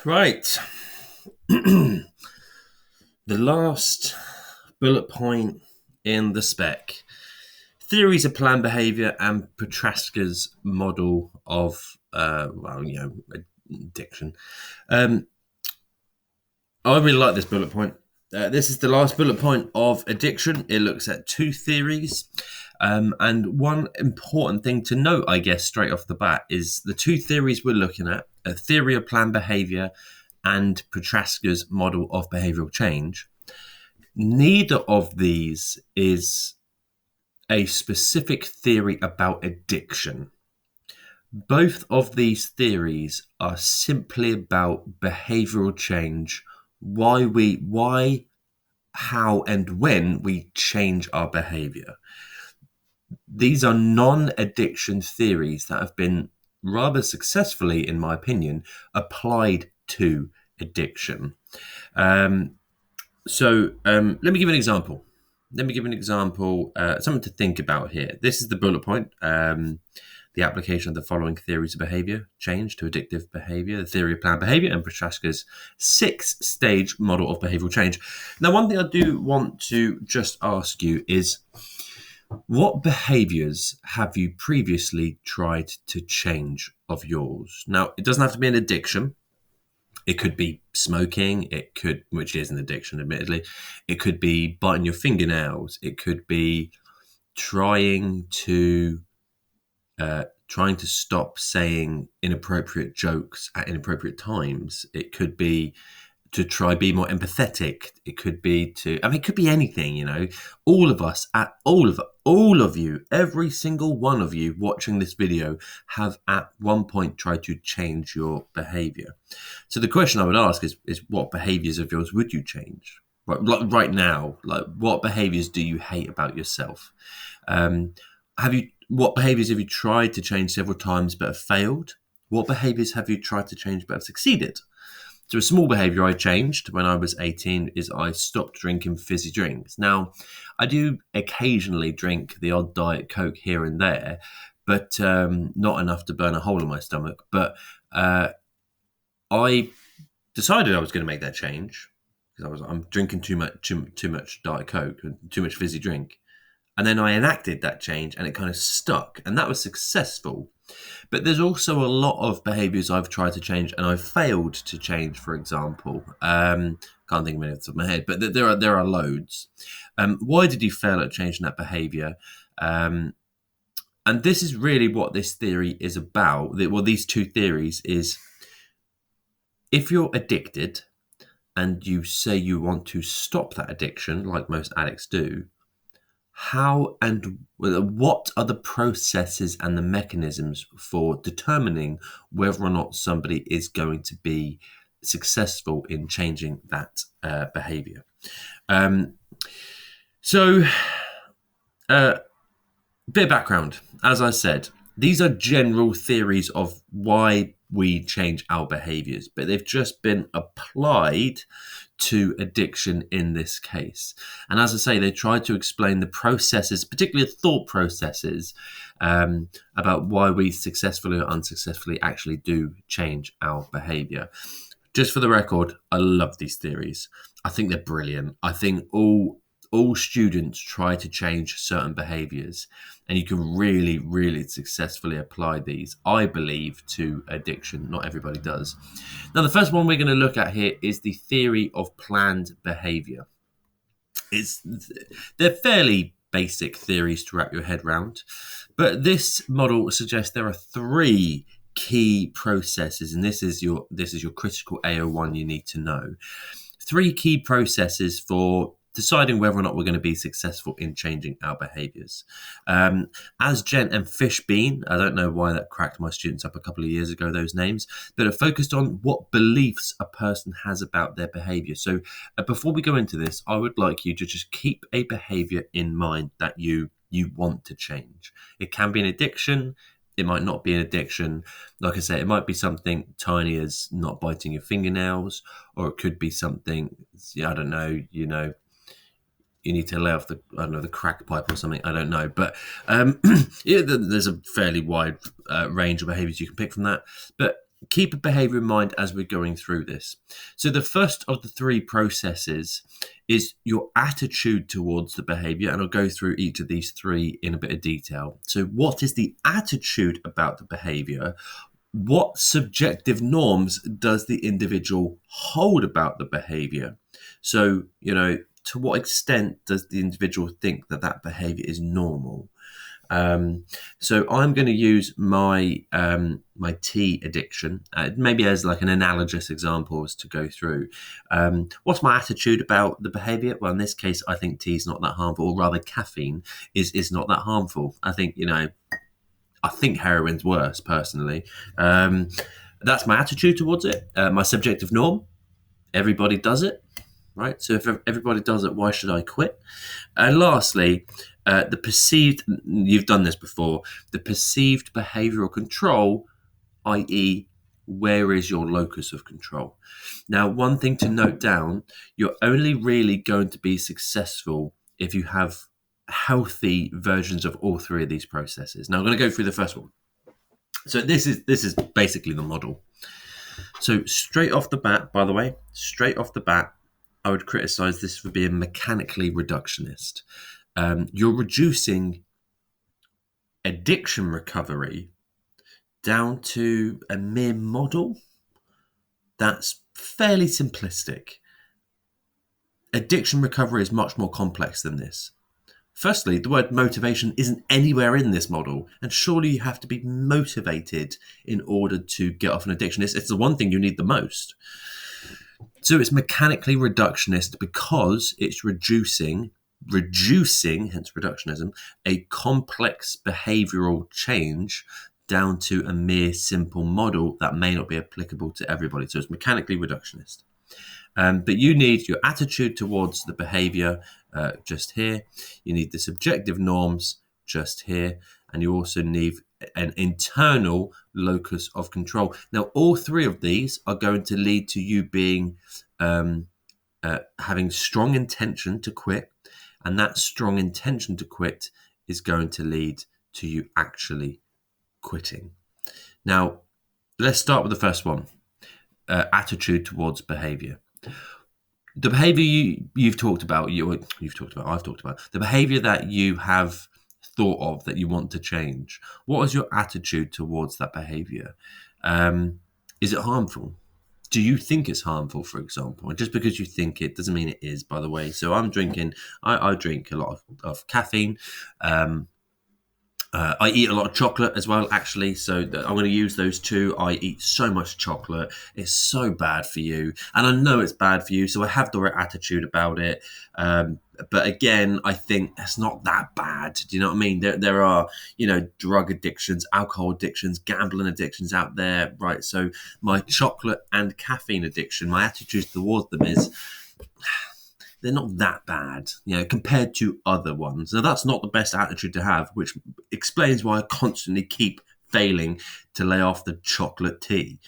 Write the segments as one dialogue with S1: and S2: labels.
S1: Right. The last bullet point in the spec: theories of planned behavior and Prochaska's model of, addiction. I really like this bullet point. This is the last bullet point of addiction. It looks at two theories. And one important thing to note, I guess, straight off the bat is the two theories we're looking at: a theory of planned behavior and Prochaska's model of behavioral change. Neither of these is a specific theory about addiction. Both of these theories are simply about behavioral change, why, how, and when we change our behavior. These are non-addiction theories that have been rather successfully, in my opinion, applied to addiction. So let me give an example. Something to think about here. This is the bullet point. The application of the following theories of behavior change to addictive behavior, the theory of planned behavior, and Prochaska's 6-stage model of behavioral change. Now, one thing I do want to just ask you is, what behaviors have you previously tried to change of yours? Now, it doesn't have to be an addiction. It could be smoking, which is an addiction, admittedly. It could be biting your fingernails. It could be trying to stop saying inappropriate jokes at inappropriate times. It could be to try be more empathetic. It could be it could be anything, all of us, all of you, every single one of you watching this video have at one point tried to change your behavior. So the question I would ask is what behaviors of yours would you change right now? Like, what behaviors do you hate about yourself? What behaviors have you tried to change several times but have failed? What behaviors have you tried to change but have succeeded? So a small behavior I changed when I was 18 is I stopped drinking fizzy drinks. Now, I do occasionally drink the odd Diet Coke here and there, but not enough to burn a hole in my stomach. But I decided I was going to make that change because I'm drinking too much Diet Coke and too much fizzy drink. And then I enacted that change and it kind of stuck, and that was successful. But there's also a lot of behaviors I've tried to change and I've failed to change, for example. Can't think of any off the top of my head, but there are loads. Why did you fail at changing that behavior? And this is really what this theory is about. Well, these two theories is, if you're addicted and you say you want to stop that addiction, like most addicts do, how and what are the processes and the mechanisms for determining whether or not somebody is going to be successful in changing that behavior? So, bit of background. As I said, these are general theories of why we change our behaviors, but they've just been applied to addiction in this case. And as I say, they try to explain the processes, particularly thought processes, about why we successfully or unsuccessfully actually do change our behavior. Just for the record, I love these theories. I think they're brilliant. I think all students try to change certain behaviors, and you can really, really successfully apply these, I believe, to addiction. Not everybody does. Now, the first one we're going to look at here is the theory of planned behavior. They're fairly basic theories to wrap your head around, but this model suggests there are 3 key processes, and this is your critical AO1 you need to know. 3 key processes for deciding whether or not we're going to be successful in changing our behaviors. As Jen and Fishbean, I don't know why that cracked my students up a couple of years ago, those names, but are focused on what beliefs a person has about their behavior. So before we go into this, I would like you to just keep a behavior in mind that you want to change. It can be an addiction. It might not be an addiction. Like I say, it might be something tiny as not biting your fingernails, or it could be something, I don't know, you need to lay off the crack pipe or something. I don't know. But there's a fairly wide range of behaviors you can pick from that. But keep a behavior in mind as we're going through this. So the first of the three processes is your attitude towards the behavior, and I'll go through each of these three in a bit of detail. So what is the attitude about the behavior? What subjective norms does the individual hold about the behavior? So, to what extent does the individual think that that behavior is normal? So I'm going to use my my tea addiction, maybe as like an analogous example as to go through. What's my attitude about the behaviour? Well, in this case, I think tea is not that harmful, or rather, caffeine is not that harmful. I think heroin's worse, personally. That's my attitude towards it. My subjective norm: everybody does it, right? So if everybody does it, why should I quit? And lastly, the perceived, you've done this before, the perceived behavioral control, i.e., where is your locus of control? Now, one thing to note down, you're only really going to be successful if you have healthy versions of all three of these processes. Now, I'm going to go through the first one. So this is basically the model. So straight off the bat, by the way, I would criticize this for being mechanically reductionist. You're reducing addiction recovery down to a mere model that's fairly simplistic. Addiction recovery is much more complex than this. Firstly, the word motivation isn't anywhere in this model, and surely you have to be motivated in order to get off an addiction. It's the one thing you need the most. So it's mechanically reductionist because it's reducing, hence reductionism, a complex behavioral change down to a mere simple model that may not be applicable to everybody. So it's mechanically reductionist. But you need your attitude towards the behavior just here. You need the subjective norms just here. And you also need an internal locus of control. Now, all three of these are going to lead to you being having strong intention to quit. And that strong intention to quit is going to lead to you actually quitting. Now, let's start with the first one, attitude towards behavior. The behavior I've talked about, the behavior that you have thought of that you want to change. What is your attitude towards that behavior? Is it harmful? Do you think it's harmful, for example? And just because you think it doesn't mean it is, by the way. So I drink a lot of caffeine. I eat a lot of chocolate as well, actually. So I'm going to use those two. I eat so much chocolate. It's so bad for you. And I know it's bad for you. So I have the right attitude about it. But again, I think it's not that bad. Do you know what I mean? There are, drug addictions, alcohol addictions, gambling addictions out there, right? So my chocolate and caffeine addiction, my attitude towards them is, they're not that bad, compared to other ones. Now, that's not the best attitude to have, which explains why I constantly keep failing to lay off the chocolate tea.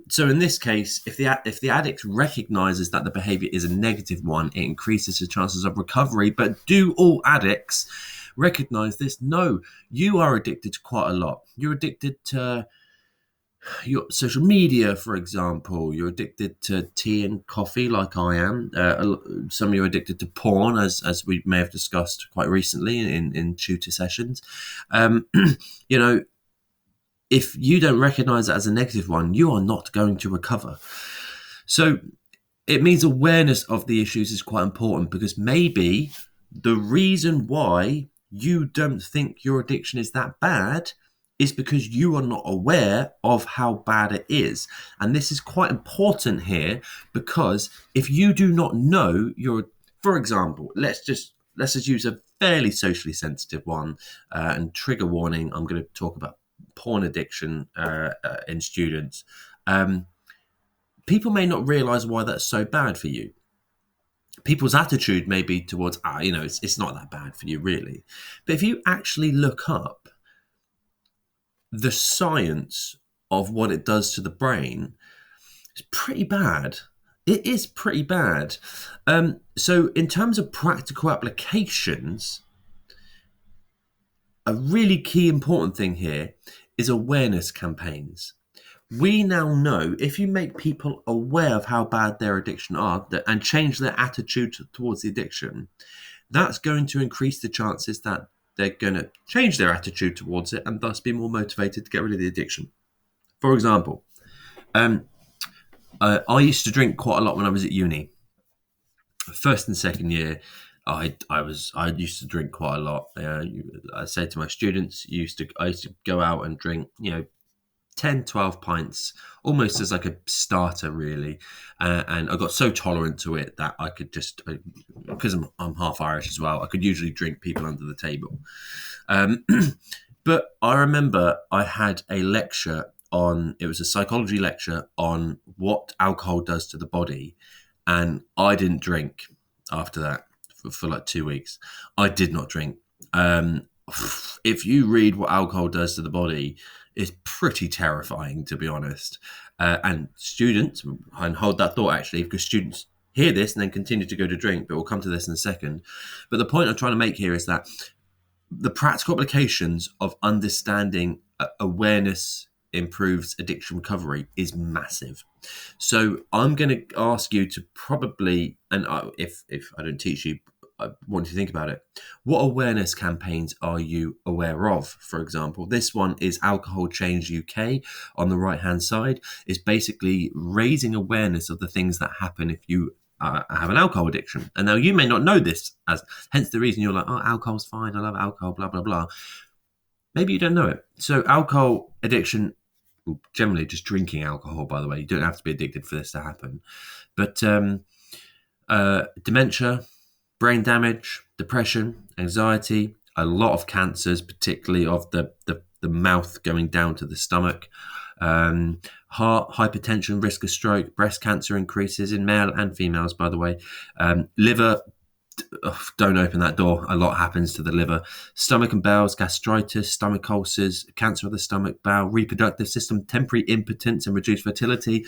S1: So in this case, if the addict recognizes that the behavior is a negative one, it increases the chances of recovery. But do all addicts recognize this? No, you are addicted to quite a lot. You're addicted to your social media, for example. You're addicted to tea and coffee, like I am. Some of you are addicted to porn, as we may have discussed quite recently in tutor sessions. If you don't recognize that as a negative one, you are not going to recover. So it means awareness of the issues is quite important, because maybe the reason why you don't think your addiction is that bad is because you are not aware of how bad it is. And this is quite important here, because if you do not know for example, let's just use a fairly socially sensitive one, and trigger warning, I'm going to talk about porn addiction in students. People may not realize why that's so bad for you. People's attitude may be towards, it's not that bad for you, really. But if you actually look up the science of what it does to the brain, it's pretty bad. It is pretty bad. So in terms of practical applications, a really key important thing here is awareness campaigns. We now know if you make people aware of how bad their addiction are and change their attitude towards the addiction, that's going to increase the chances that they're going to change their attitude towards it and thus be more motivated to get rid of the addiction. For example, I used to drink quite a lot when I was at uni. First and second year, I used to drink quite a lot. I say to my students, I used to go out and drink, 10, 12 pints, almost as like a starter, really. And I got so tolerant to it that I could just, because I'm half Irish as well, I could usually drink people under the table. But I remember I had a lecture it was a psychology lecture on what alcohol does to the body. And I didn't drink after that for like 2 weeks. I did not drink. If you read what alcohol does to the body, it's pretty terrifying, to be honest. And students, and hold that thought actually, because students hear this and then continue to go to drink, but we'll come to this in a second. But the point I'm trying to make here is that the practical applications of understanding awareness improves addiction recovery is massive. So I'm going to ask you to probably, and if I don't teach you, I want you to think about it. What awareness campaigns are you aware of? For example, this one is Alcohol Change UK on the right-hand side. Is basically raising awareness of the things that happen if you have an alcohol addiction. And now you may not know this, hence the reason you're like, oh, alcohol's fine, I love alcohol, blah, blah, blah. Maybe you don't know it. So alcohol addiction, generally just drinking alcohol, by the way, you don't have to be addicted for this to happen. But dementia, brain damage, depression, anxiety, a lot of cancers, particularly of the mouth going down to the stomach, heart, hypertension, risk of stroke, breast cancer increases in male and females, by the way, liver, don't open that door. A lot happens to the liver, stomach and bowels, gastritis, stomach ulcers, cancer of the stomach, bowel, reproductive system, temporary impotence and reduced fertility.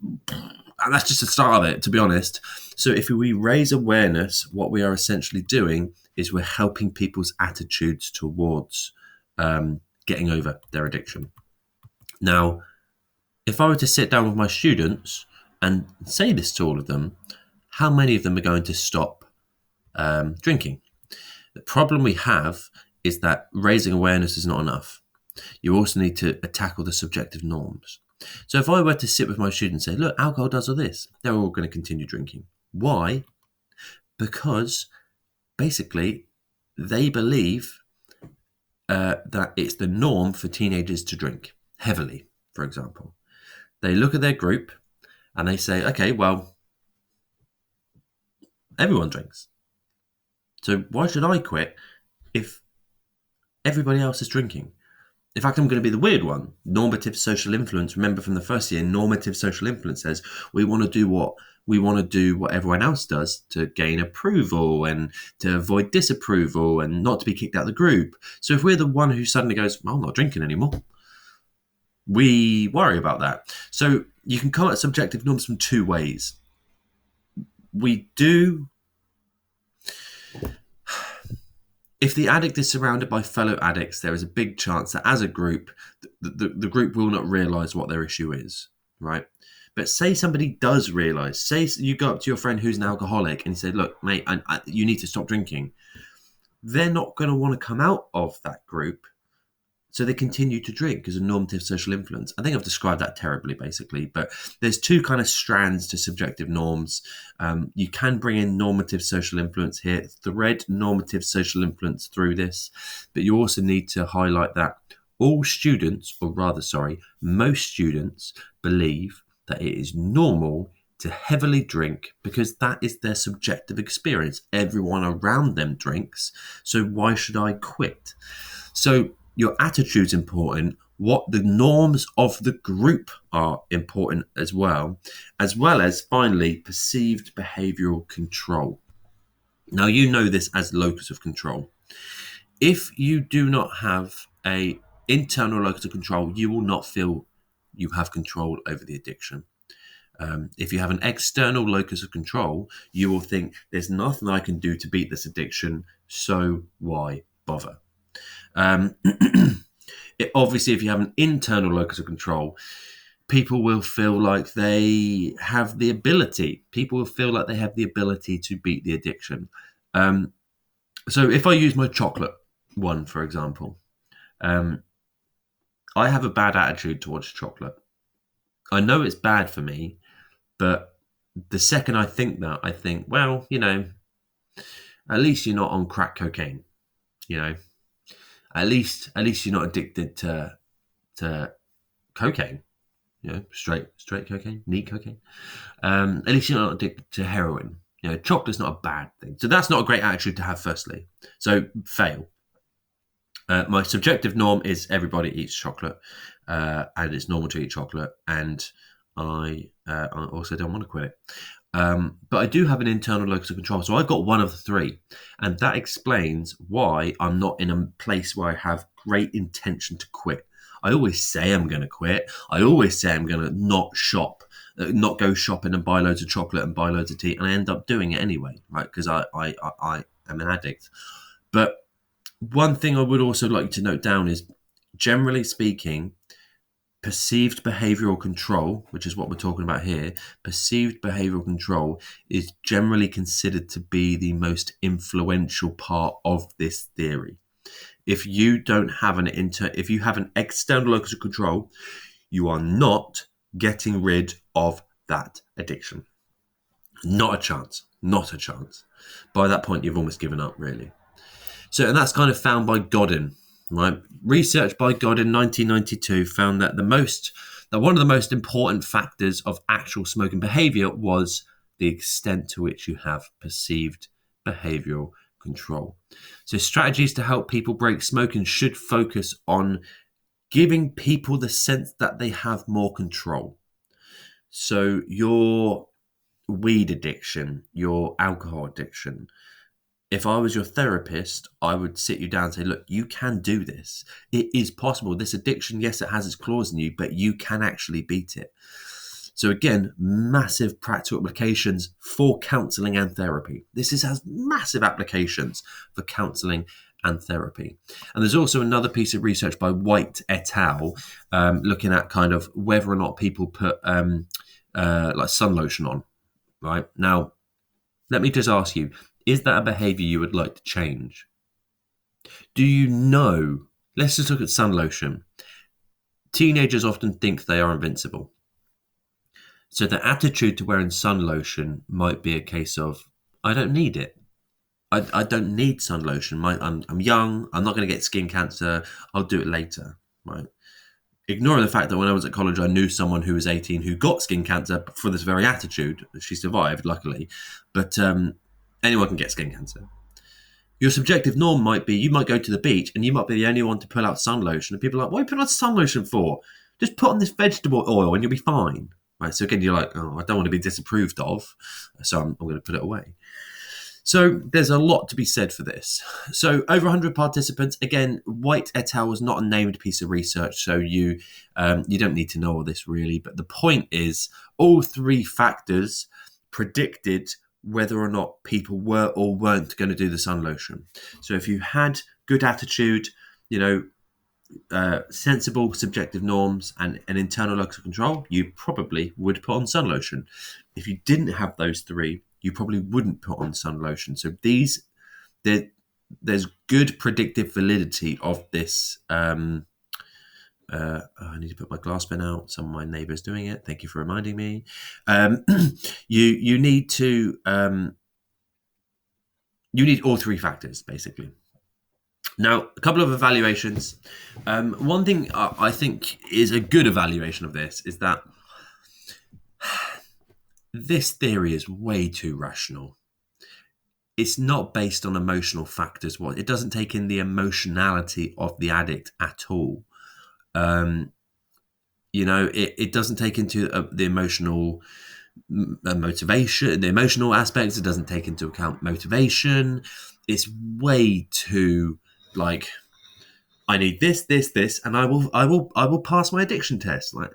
S1: And that's just the start of it, to be honest. So if we raise awareness, what we are essentially doing is we're helping people's attitudes towards getting over their addiction. Now, if I were to sit down with my students and say this to all of them, how many of them are going to stop drinking? The problem we have is that raising awareness is not enough. You also need to tackle the subjective norms. So if I were to sit with my students and say, look, alcohol does all this, they're all going to continue drinking. Why? Because basically they believe that it's the norm for teenagers to drink heavily, for example. They look at their group and they say, okay, well, everyone drinks. So why should I quit if everybody else is drinking? In fact, I'm going to be the weird one. Normative social influence. Remember from the first year, normative social influence says we want to do what everyone else does to gain approval and to avoid disapproval and not to be kicked out of the group. So if we're the one who suddenly goes, well, I'm not drinking anymore, we worry about that. So you can come at subjective norms from two ways. If the addict is surrounded by fellow addicts, there is a big chance that as a group, the group will not realise what their issue is, right? But say somebody does realise, say you go up to your friend who's an alcoholic and you say, look, mate, you need to stop drinking. They're not going to want to come out of that group. So they continue to drink as a normative social influence. I think I've described that terribly, basically, but there's two kind of strands to subjective norms. You can bring in normative social influence here, thread normative social influence through this, but you also need to highlight that most students believe that it is normal to heavily drink because that is their subjective experience. Everyone around them drinks, so why should I quit? So your attitude's important. What the norms of the group are important as well as finally perceived behavioural control. Now you know this as locus of control. If you do not have a internal locus of control, you will not feel you have control over the addiction. If you have an external locus of control, you will think there's nothing I can do to beat this addiction, so why bother? Obviously, if you have an internal locus of control, people will feel like they have the ability. People will feel like they have the ability to beat the addiction. So if I use my chocolate one, for example, I have a bad attitude towards chocolate. I know it's bad for me, but the second I think that, I think, well, at least you're not on crack cocaine. You know, at least you're not addicted to cocaine. Straight cocaine, neat cocaine. At least you're not addicted to heroin. Chocolate's not a bad thing. So that's not a great attitude to have, firstly. So fail. My subjective norm is everybody eats chocolate, and it's normal to eat chocolate, and I also don't want to quit it. But I do have an internal locus of control. So I've got one of the three, and that explains why I'm not in a place where I have great intention to quit. I always say I'm going to quit. I always say I'm going to not go shopping and buy loads of chocolate and buy loads of tea, and I end up doing it anyway, right? Because I am an addict. But one thing I would also like to note down is, generally speaking, perceived behavioural control, which is what we're talking about here, perceived behavioural control is generally considered to be the most influential part of this theory. If you don't have if you have an external locus of control, you are not getting rid of that addiction. Not a chance. Not a chance. By that point, you've almost given up, really. So, and that's kind of found by Godin, right? Research by Godin, 1992, found that one of the most important factors of actual smoking behaviour was the extent to which you have perceived behavioural control. So, strategies to help people break smoking should focus on giving people the sense that they have more control. So, your weed addiction, your alcohol addiction, if I was your therapist, I would sit you down and say, look, you can do this. It is possible. This addiction, yes, it has its claws in you, but you can actually beat it. So again, massive practical applications for counselling and therapy. This has massive applications for counselling and therapy. And there's also another piece of research by White et al. Looking at kind of whether or not people put like sun lotion on, right? Now, let me just ask you, is that a behaviour you would like to change? Do you know? Let's just look at sun lotion. Teenagers often think they are invincible. So the attitude to wearing sun lotion might be a case of, I don't need it. I don't need sun lotion. I'm young. I'm not going to get skin cancer. I'll do it later, right? Ignoring the fact that when I was at college, I knew someone who was 18 who got skin cancer for this very attitude. She survived, luckily. But anyone can get skin cancer. Your subjective norm might be, you might go to the beach and you might be the only one to pull out sun lotion. And people are like, what are you putting on sun lotion for? Just put on this vegetable oil and you'll be fine. Right? So again, you're like, oh, I don't want to be disapproved of, so I'm going to put it away. So there's a lot to be said for this. So over 100 participants. Again, White et al. Was not a named piece of research, so you don't need to know all this really. But the point is, all three factors predicted whether or not people were or weren't going to do the sun lotion. So if you had good attitude, sensible subjective norms and an internal locus of control, you probably would put on sun lotion. If you didn't have those three, you probably wouldn't put on sun lotion. So there's good predictive validity of this. I need to put my glass bin out. Some of my neighbours doing it. Thank you for reminding me. You need to you need all three factors basically. Now, a couple of evaluations. One thing I think is a good evaluation of this is that this theory is way too rational. It's not based on emotional factors. It doesn't take in the emotionality of the addict at all. It doesn't take into the emotional motivation, the emotional aspects. It doesn't take into account motivation. It's way too like, I need this, and I will pass my addiction test. Like,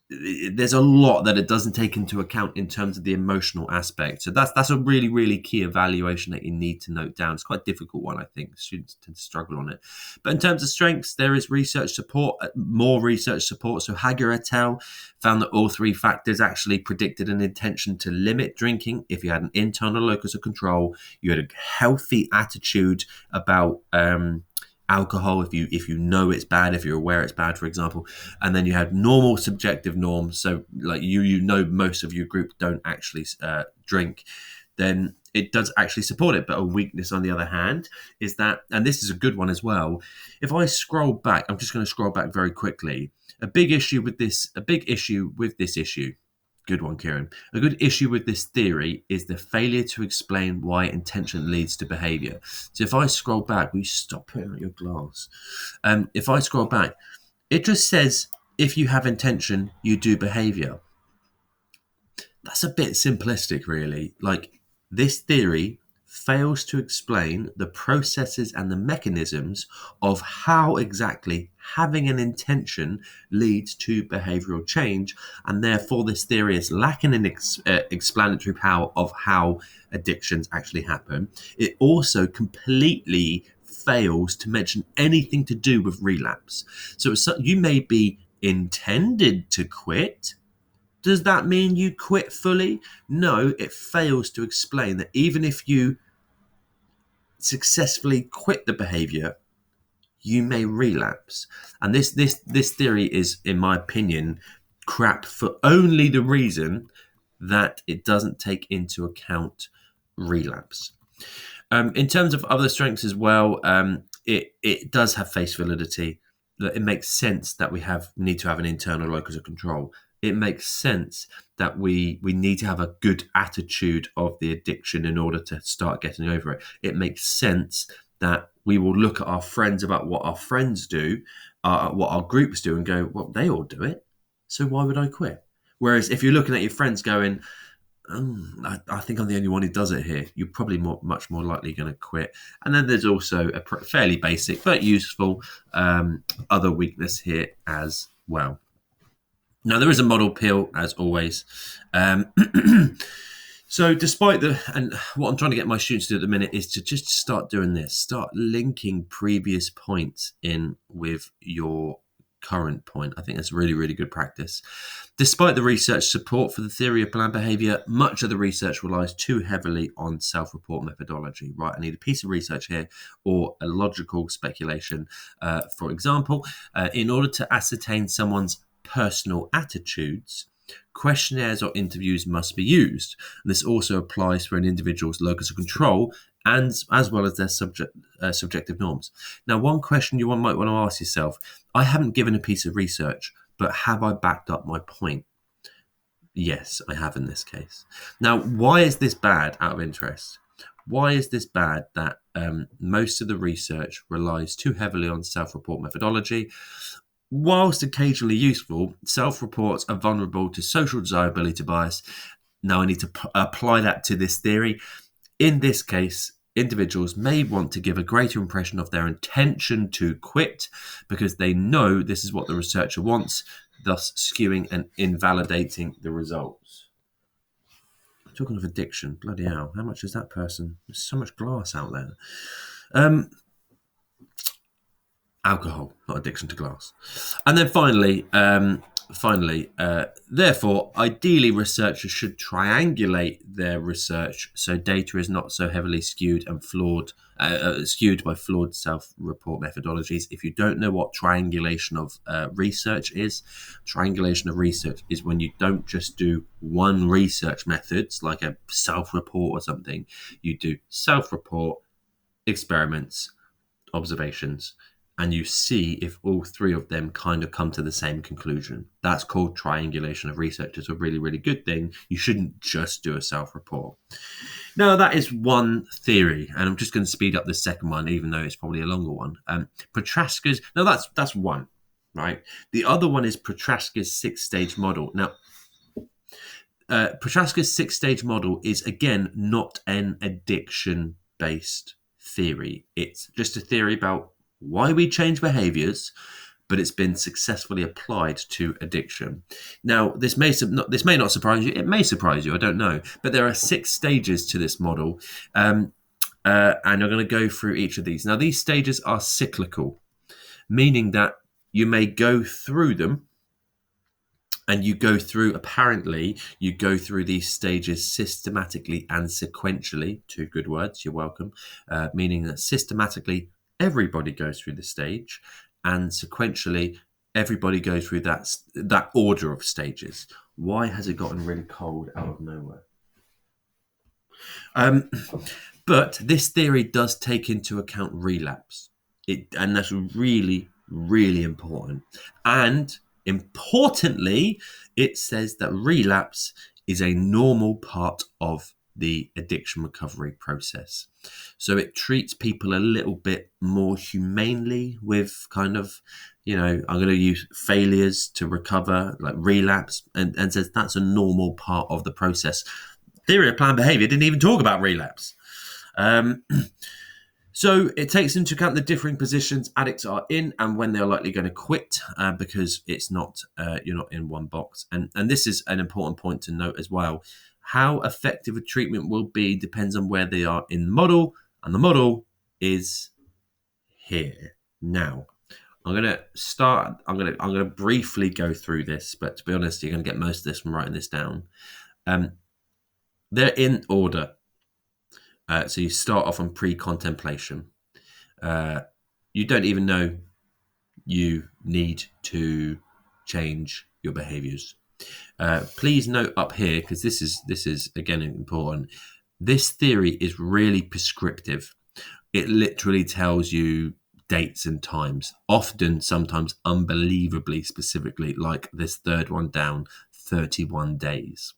S1: there's a lot that it doesn't take into account in terms of the emotional aspect. So that's a really, really key evaluation that you need to note down. It's quite a difficult one, I think. Students tend to struggle on it. But in terms of strengths, there is research support, more research support. So Hager et al. Found that all three factors actually predicted an intention to limit drinking if you had an internal locus of control, you had a healthy attitude about alcohol, if you know it's bad, if you're aware it's bad, for example, and then you have normal subjective norms. So like you know most of your group don't actually drink, then it does actually support it. But a weakness, on the other hand, is that, and this is a good one as well. If I scroll back, I'm just going to scroll back very quickly. A big issue with this issue. Good one, Kieran. A good issue with this theory is the failure to explain why intention leads to behaviour. So if I scroll back, will you stop putting out your glass? If I scroll back, it just says if you have intention, you do behaviour. That's a bit simplistic, really. Like, this theory fails to explain the processes and the mechanisms of how exactly having an intention leads to behavioral change, and therefore this theory is lacking in explanatory power of how addictions actually happen. It also completely fails to mention anything to do with relapse. So you may be intended to quit. Does that mean you quit fully? No, it fails to explain that even if you successfully quit the behavior, you may relapse. And this theory is, in my opinion, crap for only the reason that it doesn't take into account relapse. In terms of other strengths as well, it does have face validity. It makes sense that we need to have an internal locus of control. It makes sense that we need to have a good attitude of the addiction in order to start getting over it. It makes sense that we will look at our friends about what our friends do, what our groups do, and go, well, they all do it, so why would I quit? Whereas if you're looking at your friends going, I think I'm the only one who does it here, you're probably much more likely going to quit. And then there's also a fairly basic but useful other weakness here as well. Now, there is a model pill, as always. So despite and what I'm trying to get my students to do at the minute is to just start doing this, start linking previous points in with your current point. I think that's really, really good practice. Despite the research support for the theory of planned behaviour, much of the research relies too heavily on self-report methodology. Right, I need a piece of research here or a logical speculation. For example, in order to ascertain someone's personal attitudes, questionnaires or interviews must be used. And this also applies for an individual's locus of control and as well as their subjective norms. Now, one question you might want to ask yourself, I haven't given a piece of research, but have I backed up my point? Yes, I have in this case. Now, why is this bad out of interest? Why is this bad that most of the research relies too heavily on self-report methodology? Whilst occasionally useful, self-reports are vulnerable to social desirability bias. Now I need to apply that to this theory. In this case, individuals may want to give a greater impression of their intention to quit because they know this is what the researcher wants, thus skewing and invalidating the results. Talking of addiction, bloody hell, how much is that person? There's so much glass out there. Alcohol, not addiction to glass. And then finally, therefore, ideally researchers should triangulate their research so data is not so heavily skewed and skewed by flawed self-report methodologies. If you don't know what triangulation of research is when you don't just do one research methods like a self-report or something. You do self-report, experiments, observations, and you see if all three of them kind of come to the same conclusion. That's called triangulation of research. It's a really, really good thing. You shouldn't just do a self-report. Now, that is one theory, and I'm just going to speed up the second one, even though it's probably a longer one. Prochaska's, now that's one, right? The other one is Prochaska's six-stage model. Now, Prochaska's six-stage model is, again, not an addiction-based theory. It's just a theory about why we change behaviors, but it's been successfully applied to addiction. Now, this may not surprise you. It may surprise you. I don't know. But there are 6 stages to this model, and I'm going to go through each of these. Now, these stages are cyclical, meaning that you may go through them, and you go through these stages systematically and sequentially. 2 good words, you're welcome. Meaning that systematically, everybody goes through the stage, and sequentially, everybody goes through that order of stages. Why has it gotten really cold out of nowhere? But this theory does take into account relapse. And that's really, really important. And importantly, it says that relapse is a normal part of the addiction recovery process. So it treats people a little bit more humanely with kind of, I'm going to use failures to recover, like relapse, and says that's a normal part of the process. Theory of planned behavior didn't even talk about relapse. So it takes into account the differing positions addicts are in and when they're likely going to quit, because it's not you're not in one box. And this is an important point to note as well. How effective a treatment will be depends on where they are in the model, and the model is here. Now, I'm going to briefly go through this, but to be honest, you're going to get most of this from writing this down. They're in order. So you start off on pre-contemplation. You don't even know you need to change your behaviors. Please note up here, because this is again important. This theory is really prescriptive. It literally tells you dates and times, often sometimes unbelievably specifically, like this third one down, 31 days.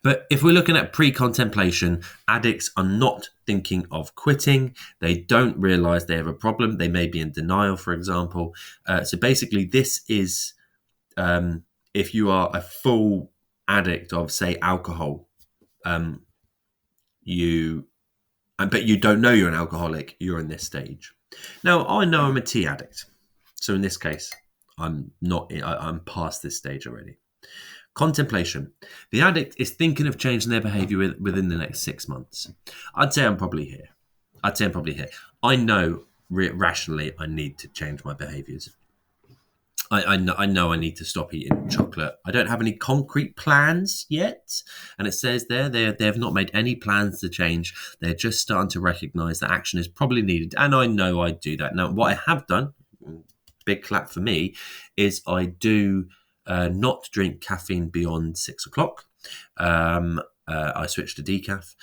S1: But if we're looking at pre-contemplation, addicts are not thinking of quitting. They don't realize they have a problem. They may be in denial, for example. So basically, this is if you are a full addict of, say, alcohol, but you don't know you're an alcoholic, you're in this stage. Now, I know I'm a tea addict. So in this case, I'm past this stage already. Contemplation. The addict is thinking of changing their behavior within the next 6 months. I'd say I'm probably here. I know rationally I need to change my behaviors. I know I need to stop eating chocolate. I don't have any concrete plans yet. And it says there they have not made any plans to change. They're just starting to recognize that action is probably needed. And I know I do that. Now, what I have done, big clap for me, is I do not drink caffeine beyond 6 o'clock. I switched to decaf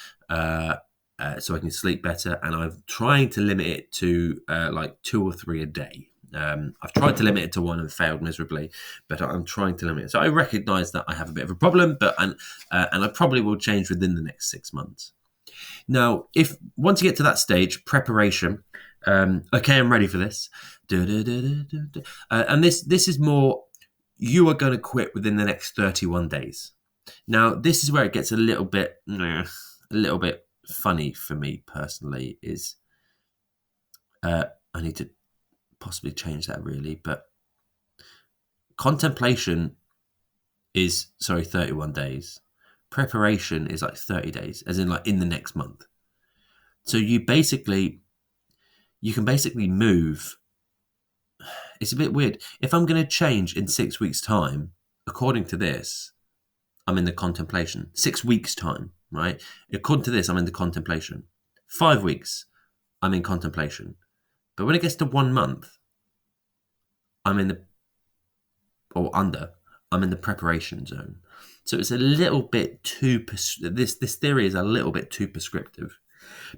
S1: so I can sleep better, and I'm trying to limit it to like 2 or 3 a day. I've tried to limit it to 1 and failed miserably, but I'm trying to limit it. So I recognise that I have a bit of a problem, and I probably will change within the next 6 months. Now, if once you get to that stage, preparation. Okay, I'm ready for this. And this is more. You are going to quit within the next 31 days. Now, this is where it gets a little bit funny for me personally. Is I need to possibly change that really, but contemplation is 31 days. Preparation is like 30 days, as in like in the next month. So you can basically move. It's a bit weird. If I'm going to change in 6 weeks' time, according to this, I'm in the contemplation. 6 weeks' time, right? According to this, I'm in the contemplation. 5 weeks, I'm in contemplation. But when it gets to 1 month, I'm in the preparation zone. So it's a little bit too, this theory is a little bit too prescriptive.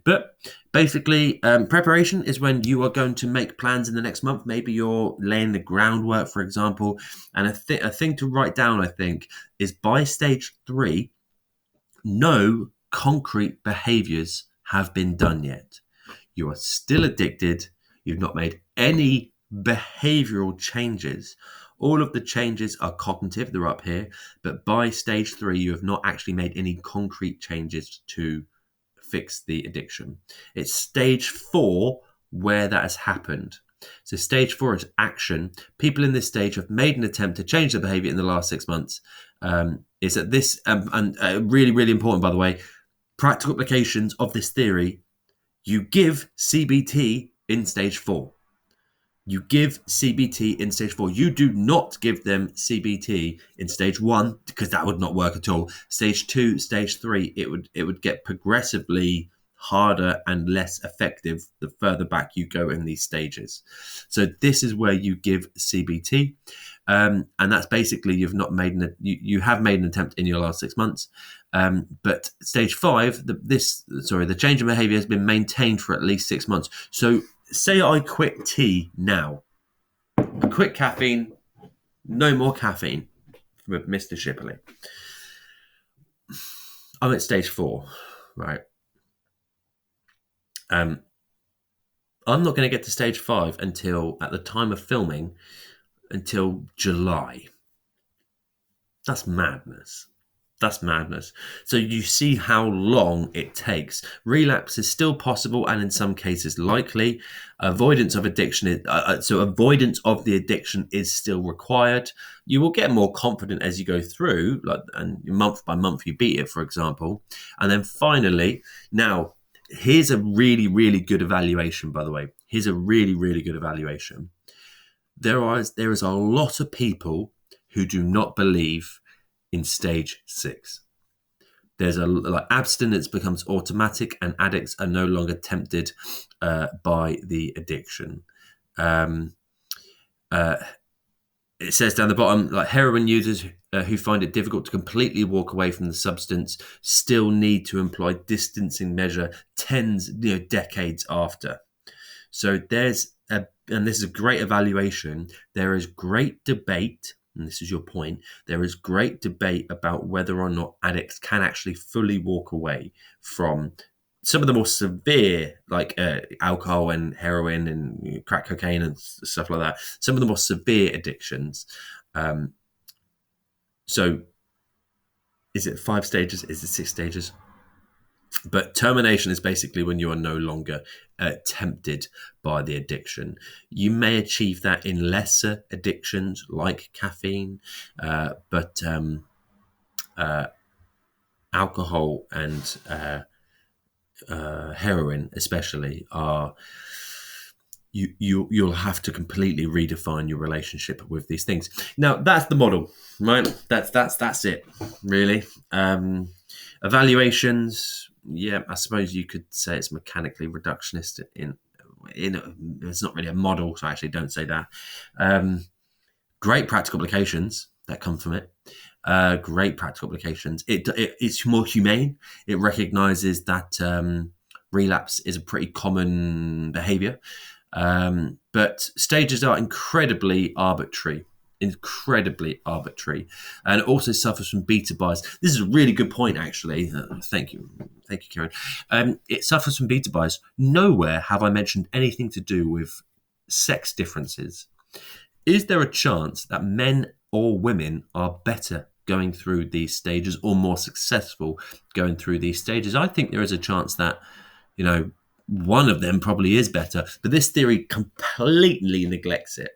S1: But basically, preparation is when you are going to make plans in the next month. Maybe you're laying the groundwork, for example. And a thing to write down, I think, is by stage 3, no concrete behaviors have been done yet. You are still addicted. You've not made any behavioral changes. All of the changes are cognitive. They're up here. But by stage 3, you have not actually made any concrete changes to fix the addiction. It's stage 4 where that has happened. So stage 4 is action. People in this stage have made an attempt to change their behavior in the last 6 months. Is that this, and really, really important, by the way, practical applications of this theory, you give CBT in stage 4. You give CBT in stage 4. You do not give them CBT in stage 1 because that would not work at all. Stage 2, stage 3, it would get progressively harder and less effective the further back you go in these stages. So this is where you give CBT, and that's basically you have made an attempt in your last 6 months. But stage 5, the change in behavior has been maintained for at least 6 months. So say I quit tea now. I quit caffeine, no more caffeine with Mr. Shipley. I'm at stage 4, right? I'm not going to get to stage 5 until, at the time of filming, until July. That's madness. That's madness. So you see how long it takes. Relapse is still possible and in some cases likely. Avoidance of addiction avoidance of the addiction is still required. You will get more confident as you go through, and month by month you beat it, for example. And then finally, now here's a really, really good evaluation, by the way. Here's a really, really good evaluation. There is a lot of people who do not believe in stage 6. There's abstinence becomes automatic and addicts are no longer tempted by the addiction. It says down the bottom, heroin users who find it difficult to completely walk away from the substance still need to employ distancing measure decades after. So and this is a great evaluation. There is great debate, and this is your point, there is great debate about whether or not addicts can actually fully walk away from some of the more severe, like alcohol and heroin and crack cocaine and stuff like that, some of the more severe addictions. So is it 5 stages? Is it 6 stages? But termination is basically when you are no longer tempted by the addiction. You may achieve that in lesser addictions like caffeine, but alcohol and heroin especially are... You'll have to completely redefine your relationship with these things. Now that's the model, right? That's it, really. Evaluations, yeah, I suppose you could say it's mechanically reductionist. It's not really a model, so I actually don't say that. Great practical applications that come from it. Great practical applications. It's more humane. It recognizes that relapse is a pretty common behavior. But stages are incredibly arbitrary, and it also suffers from beta bias. This is a really good point, actually. Thank you, Karen. It suffers from beta bias. Nowhere have I mentioned anything to do with sex differences. Is there a chance that men or women are better going through these stages or more successful going through these stages? I think there is a chance that, one of them probably is better, but this theory completely neglects it.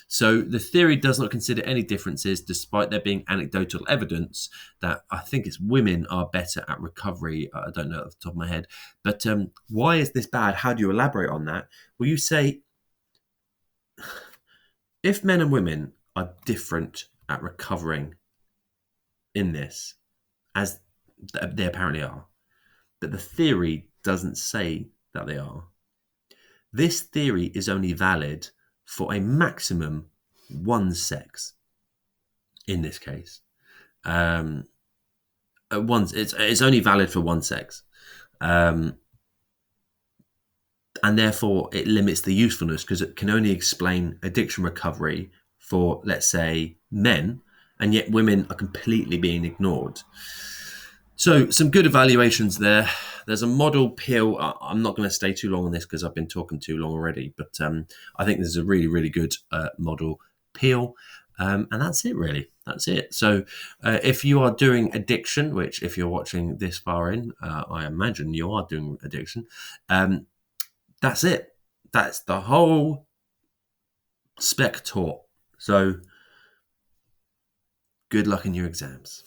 S1: So the theory does not consider any differences, despite there being anecdotal evidence that I think it's women are better at recovery. I don't know off the top of my head, but why is this bad? How do you elaborate on that? Well, you say, if men and women are different at recovering in this, as they apparently are, but the theory doesn't say that they are. This theory is only valid for a maximum one sex. In this case, it's only valid for one sex, and therefore it limits the usefulness because it can only explain addiction recovery for, let's say, men, and yet women are completely being ignored. So some good evaluations there. There's a model pill. I'm not going to stay too long on this because I've been talking too long already, but I think this is a really, really good model pill. And that's it, really. That's it. So if you are doing addiction, which if you're watching this far in, I imagine you are doing addiction, that's it. That's the whole Spec taught. So good luck in your exams.